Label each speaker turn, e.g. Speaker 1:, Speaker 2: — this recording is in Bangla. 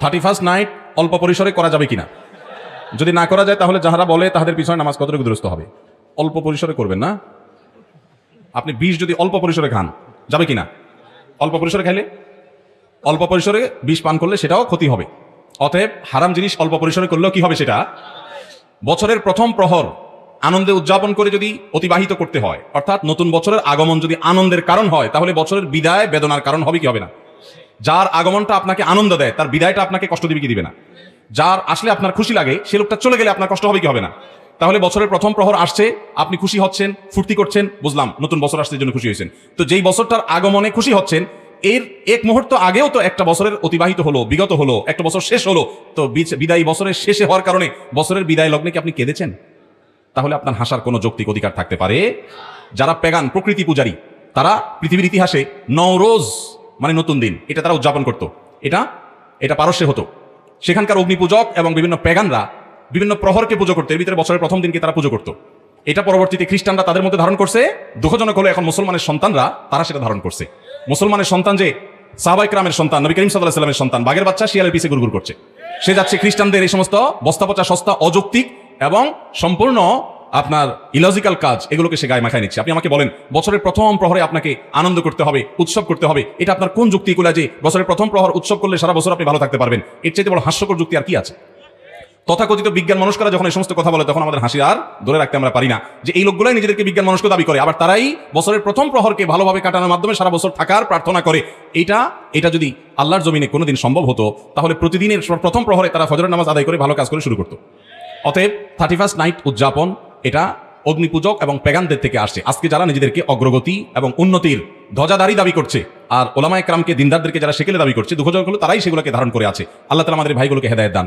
Speaker 1: 31st নাইট অল্প পরিসরে করা যাবে কিনা? যদি না করা যায় তাহলে যাহারা বলে তাদের পিছনে নামাজ কতটুকু দুরুস্ত হবে? অল্প পরিসরে করবেন না। আপনি বিষ যদি অল্প পরিসরে খান যাবে কিনা? অল্প পরিসরে খাইলে, অল্প পরিসরে বিষ পান করলে সেটাও ক্ষতি হবে। অতএব হারাম জিনিস অল্প পরিসরে করলেও কি হবে? সেটা বছরের প্রথম প্রহর আনন্দে উদযাপন করে যদি অতিবাহিত করতে হয়, অর্থাৎ নতুন বছরের আগমন যদি আনন্দের কারণ হয়, তাহলে বছরের বিদায় বেদনার কারণ হবে কি হবে না? যার আগমনটা আপনাকে আনন্দ দেয় তার বিদায়টা আপনাকে কষ্ট দিবে কি দিবে না? যার আসলে আপনার খুশি লাগে সে লোকটা চলে গেলে আপনার কষ্ট হবে কি হবে না? তাহলে বছরের প্রথম প্রহর আসছে, আপনি খুশি হচ্ছেন, ফুর্তি করছেন, বুঝলাম নতুন বছর আসছে জন্য খুশি হয়েছেন। তো যেই বছরটার আগমনে খুশি হচ্ছেন, এর এক মুহূর্ত আগেও তো একটা বছরের অতিবাহিত হলো, বিগত হলো, একটা বছর শেষ হলো। তো বিদায়ী বছরের শেষে হওয়ার কারণে বছরের বিদায় লগ্নে কি আপনি কেঁদেছেন? তাহলে আপনার হাসার কোনো যৌক্তিক অধিকার থাকতে পারে? যারা পেগান প্রকৃতি পূজারী তারা পৃথিবীর ইতিহাসে নওরোজ মানে নতুন দিন এটা তারা উদযাপন করত। এটা পারস্যে হতো। সেখানকার অগ্নিপূজক এবং বিভিন্ন পেগানরা বিভিন্ন প্রহরকে পুজো করতো। এর ভিতরে বছরের প্রথম দিনকে তারা পুজো করতো। এটা পরবর্তীতে খ্রিস্টানরা তাদের মধ্যে ধারণ করছে। দুঃখজনক হলো এখন মুসলমানের সন্তানরা তারা সেটা ধারণ করছে। মুসলমানের সন্তান যে সাহাবায়ে কেরামের সন্তান, নবী করিম সাল্লাল্লাহু আলাইহি ওয়াসাল্লামের সন্তান, বাঘের বাচ্চা শিয়ালের পিছে গুড়গুড় করছে। সে যাচ্ছে খ্রিস্টানদের এই সমস্ত বস্তাপচা সস্তা অযৌক্তিক এবং সম্পূর্ণ আপনার ইলজিক্যাল কাজ, এগুলোকে সে গায়ে মাখায় নিচ্ছে। আপনি আমাকে বলেন বছরের প্রথম প্রহরে আপনাকে আনন্দ করতে হবে, উৎসব করতে হবে, এটা আপনার কোন যুক্তি কুলা যে বছরের প্রথম প্রহর উৎসব করলে সারা বছর আপনি ভালো থাকতে পারবেন? এর চাইতে বড় হাস্যকর যুক্তি আর কি আছে? তথাকথিত বিজ্ঞান মনস্করা যখন এই সমস্ত কথা বলে তখন আমাদের হাসি আর ধরে রাখতে আমরা পারি না যে এই লোকগুলাই নিজেদেরকে বিজ্ঞান মনস্ক দাবি করে, আবার তারাই বছরের প্রথম প্রহরকে ভালোভাবে কাটানোর মাধ্যমে সারা বছর থাকার প্রার্থনা করে। এটা যদি আল্লাহর জমিনে কোনোদিন সম্ভব হতো তাহলে প্রতিদিনের প্রথম প্রহরে তারা ফজরের নামাজ আদায় করে ভালো কাজ করে শুরু করতো। অতএব 31st নাইট উদযাপন এটা অগ্নিপূজক এবং পেগানদের থেকে আসছে। আজকে যারা নিজেদেরকে অগ্রগতি এবং উন্নতির ধ্বজাধারী দাবি করছে আর ওলামায়ে কেরামকে দিনদারদেরকে যারা সেকেলে দাবি করছে, দুঃখজনক হলো তারাই সেগুলোকে ধারণ করে আছে। আল্লাহ তাআলা আমাদের ভাইগুলোকে হেদায়েত দান।